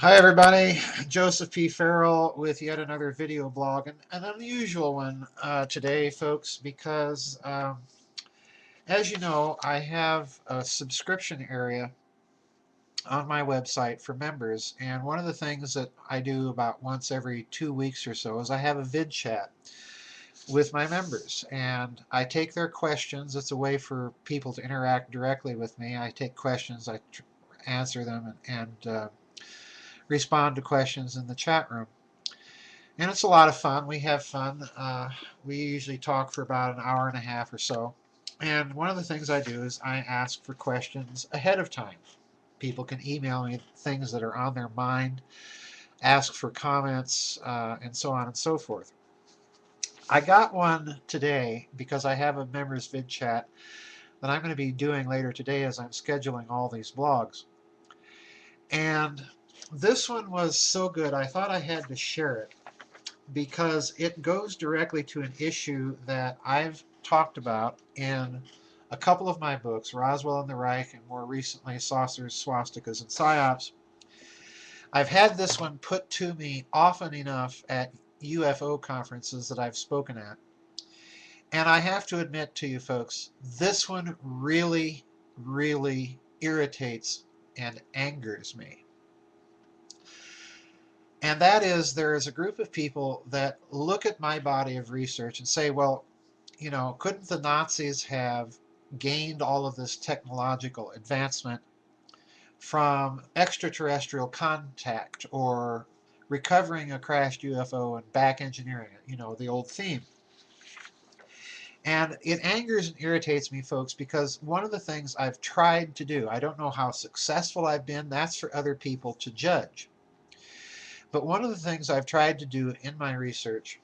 Hi everybody, Joseph P. Farrell with yet another video blog, and an unusual one today, folks, because as you know, I have a subscription area on my website for members, and one of the things that I do about once every 2 weeks or so is I have a vid chat with my members, and I take their questions. It's a way for people to interact directly with me. I take questions, I answer them, and respond to questions in the chat room. And it's a lot of fun. We have fun. We usually talk for about an hour and a half or so. And one of the things I do is I ask for questions ahead of time. People can email me things that are on their mind, ask for comments, and so on and so forth. I got one today because I have a members vid chat that I'm going to be doing later today as I'm scheduling all these blogs. And this one was so good I thought I had to share it, because it goes directly to an issue that I've talked about in a couple of my books, Roswell and the Reich, and more recently, Saucers, Swastikas, and Psyops. I've had this one put to me often enough at UFO conferences that I've spoken at. And I have to admit to you folks, this one really, really irritates and angers me. And that is, there is a group of people that look at my body of research and say, well, couldn't the Nazis have gained all of this technological advancement from extraterrestrial contact or recovering a crashed UFO and back engineering it, the old theme. And it angers and irritates me, folks, because one of the things I've tried to do, I don't know how successful I've been, that's for other people to judge. But one of the things I've tried to do in my research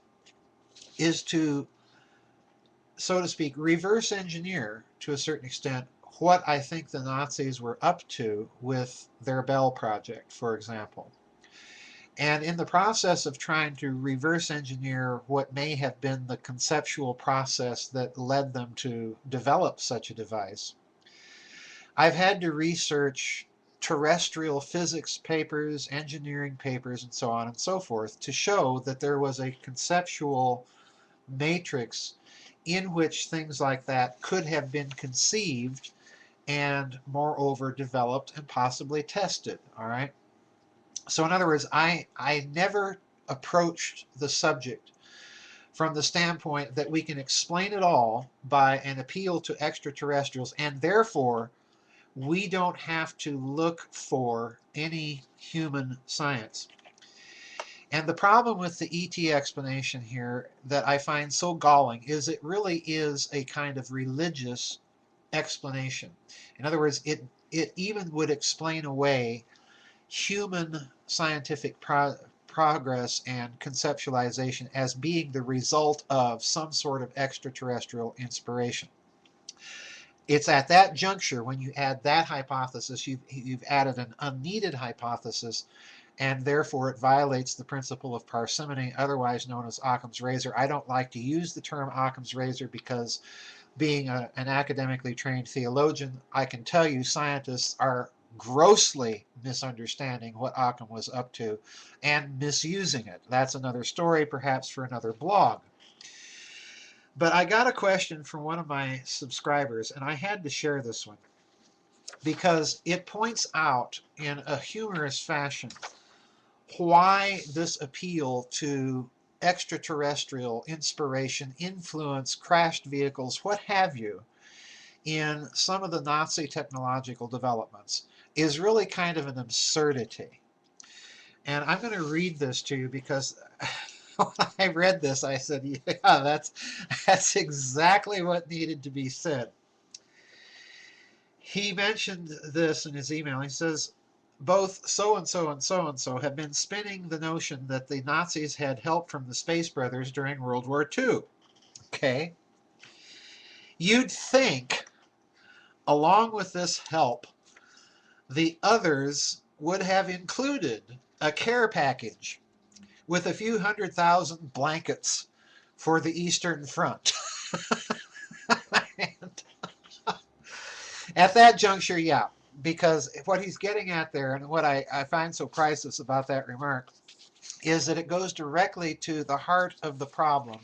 is to, so to speak, reverse engineer to a certain extent what I think the Nazis were up to with their Bell project, for example. And in the process of trying to reverse engineer what may have been the conceptual process that led them to develop such a device, I've had to research terrestrial physics papers, engineering papers, and so on and so forth to show that there was a conceptual matrix in which things like that could have been conceived and moreover developed and possibly tested. All right. So in other words, I never approached the subject from the standpoint that we can explain it all by an appeal to extraterrestrials, and therefore we don't have to look for any human science. And the problem with the ET explanation here that I find so galling is it really is a kind of religious explanation. In other words, it even would explain away human scientific progress and conceptualization as being the result of some sort of extraterrestrial inspiration. It's at that juncture, when you add that hypothesis, you've added an unneeded hypothesis, and therefore it violates the principle of parsimony, otherwise known as Occam's razor. I don't like to use the term Occam's razor because, being an academically trained theologian, I can tell you scientists are grossly misunderstanding what Occam was up to and misusing it. That's another story, perhaps for another blog. But I got a question from one of my subscribers, and I had to share this one because it points out in a humorous fashion why this appeal to extraterrestrial inspiration, influence, crashed vehicles, what have you, in some of the Nazi technological developments is really kind of an absurdity. And I'm going to read this to you because when I read this, I said, yeah, that's exactly what needed to be said. He mentioned this in his email. He says, both so-and-so and so-and-so have been spinning the notion that the Nazis had help from the Space Brothers during World War II. Okay? You'd think, along with this help, the others would have included a care package with a few 100,000 blankets for the Eastern Front. And at that juncture, yeah, because what he's getting at there, and what I find so priceless about that remark, is that it goes directly to the heart of the problem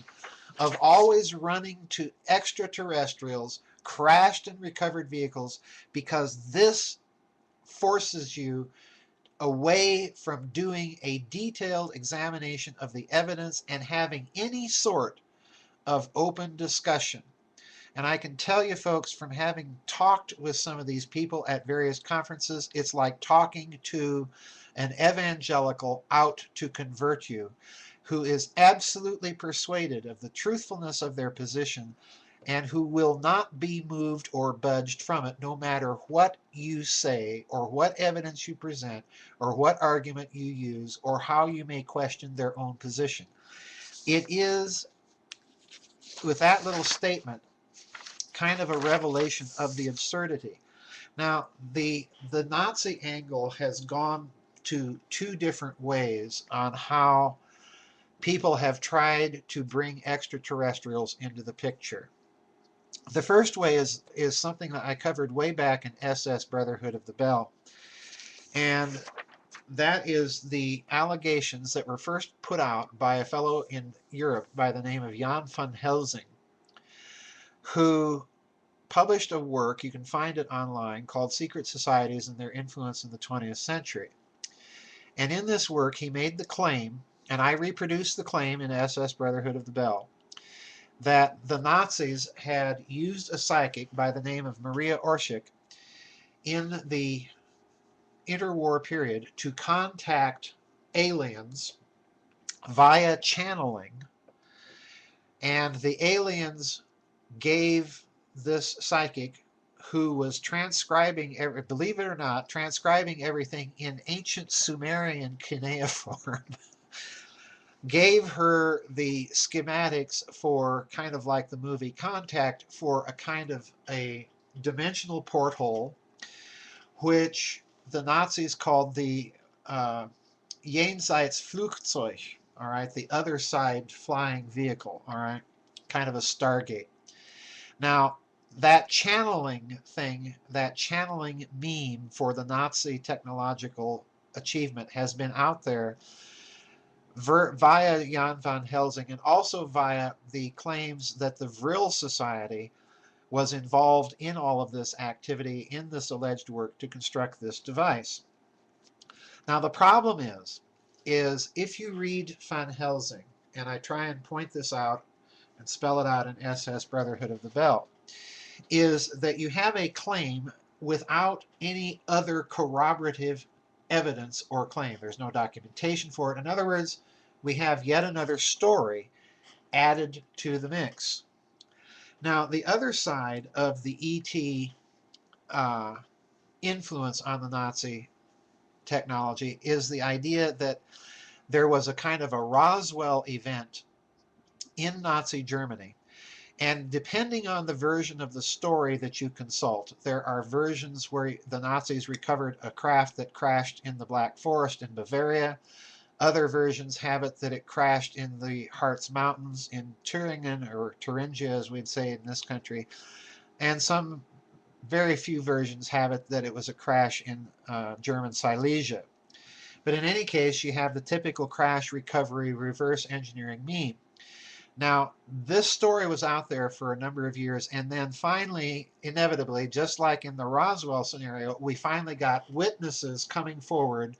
of always running to extraterrestrials, crashed and recovered vehicles, because this forces you away from doing a detailed examination of the evidence and having any sort of open discussion. And I can tell you, folks, from having talked with some of these people at various conferences, it's like talking to an evangelical out to convert you who is absolutely persuaded of the truthfulness of their position and who will not be moved or budged from it, no matter what you say or what evidence you present or what argument you use or how you may question their own position. It is, with that little statement, kind of a revelation of the absurdity. Now, the Nazi angle has gone to two different ways on how people have tried to bring extraterrestrials into the picture. The first way is something that I covered way back in SS Brotherhood of the Bell, and that is the allegations that were first put out by a fellow in Europe by the name of Jan van Helsing, who published a work, you can find it online, called Secret Societies and Their Influence in the 20th Century. And in this work, he made the claim, and I reproduced the claim in SS Brotherhood of the Bell, that the Nazis had used a psychic by the name of Maria Orsic in the interwar period to contact aliens via channeling, and the aliens gave this psychic, who was transcribing, believe it or not, transcribing everything in ancient Sumerian cuneiform, gave her the schematics for, kind of like the movie Contact, for a kind of a dimensional porthole, which the Nazis called the Jenseitsflugzeug, all right, the other side flying vehicle, all right, kind of a Stargate. Now, that channeling thing, that channeling meme for the Nazi technological achievement has been out there via Jan van Helsing, and also via the claims that the Vril Society was involved in all of this activity, in this alleged work to construct this device. Now, the problem is if you read Van Helsing, and I try and point this out and spell it out in SS Brotherhood of the Bell, is that you have a claim without any other corroborative evidence or claim. There's no documentation for it. In other words, we have yet another story added to the mix. Now, the other side of the ET influence on the Nazi technology is the idea that there was a kind of a Roswell event in Nazi Germany. And depending on the version of the story that you consult, there are versions where the Nazis recovered a craft that crashed in the Black Forest in Bavaria. Other versions have it that it crashed in the Harz Mountains in Thüringen, or Thuringia as we'd say in this country. And some very few versions have it that it was a crash in German Silesia. But in any case, you have the typical crash recovery reverse engineering meme. Now, this story was out there for a number of years, and then finally, inevitably, just like in the Roswell scenario, we finally got witnesses coming forward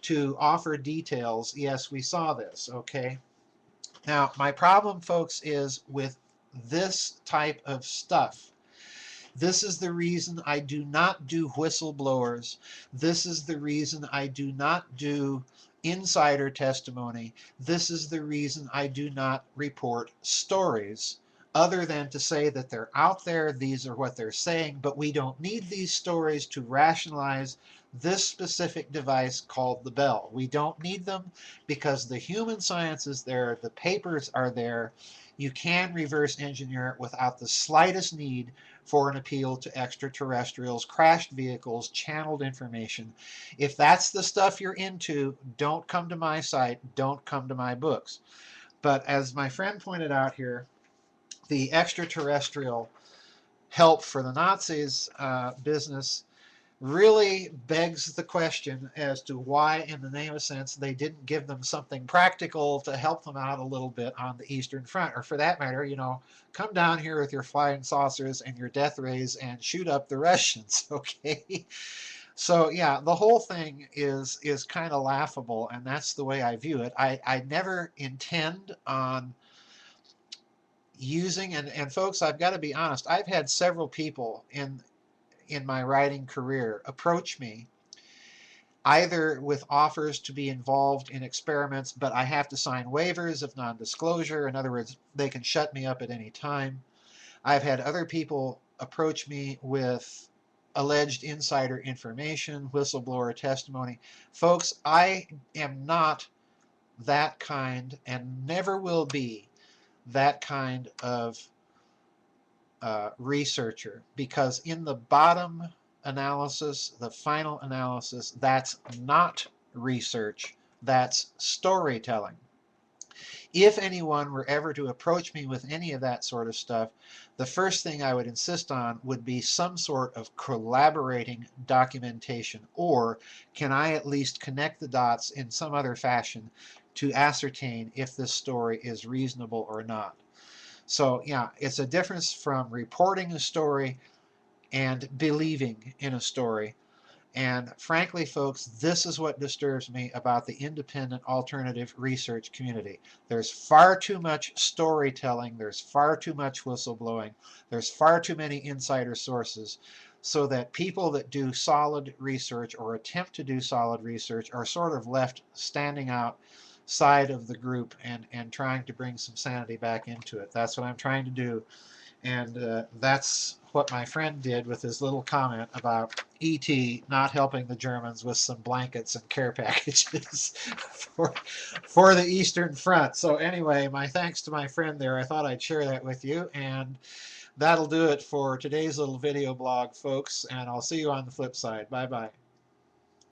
to offer details. Yes, we saw this, okay? Now, my problem, folks, is with this type of stuff. This is the reason I do not do whistleblowers. This is the reason I do not do insider testimony. This is the reason I do not report stories, other than to say that they're out there, these are what they're saying, but we don't need these stories to rationalize this specific device called the Bell. We don't need them because the human science is there, the papers are there. You can reverse engineer it without the slightest need for an appeal to extraterrestrials, crashed vehicles, channeled information. If that's the stuff you're into, don't come to my site, don't come to my books. But as my friend pointed out here, the extraterrestrial help for the Nazis business really begs the question as to why, in the name of sense, they didn't give them something practical to help them out a little bit on the Eastern Front. Or for that matter, you know, come down here with your flying saucers and your death rays and shoot up the Russians, okay? So yeah, the whole thing is kind of laughable, and that's the way I view it. I never intend on using, and folks, I've got to be honest, I've had several people in my writing career approach me either with offers to be involved in experiments, but I have to sign waivers of non-disclosure. In other words, they can shut me up at any time. I've had other people approach me with alleged insider information, whistleblower testimony. Folks, I am not that kind and never will be that kind of researcher, because in the bottom analysis, the final analysis, that's not research, that's storytelling. If anyone were ever to approach me with any of that sort of stuff, the first thing I would insist on would be some sort of collaborating documentation, or can I at least connect the dots in some other fashion to ascertain if this story is reasonable or not. So yeah, it's a difference from reporting a story and believing in a story. And frankly, folks, this is what disturbs me about the independent alternative research community. There's far too much storytelling, there's far too much whistleblowing, there's far too many insider sources, so that people that do solid research or attempt to do solid research are sort of left standing outside of the group and trying to bring some sanity back into it. That's what I'm trying to do. And that's what my friend did with his little comment about ET not helping the Germans with some blankets and care packages for the Eastern Front. So anyway, my thanks to my friend there. I thought I'd share that with you. And that'll do it for today's little video blog, folks. And I'll see you on the flip side. Bye-bye.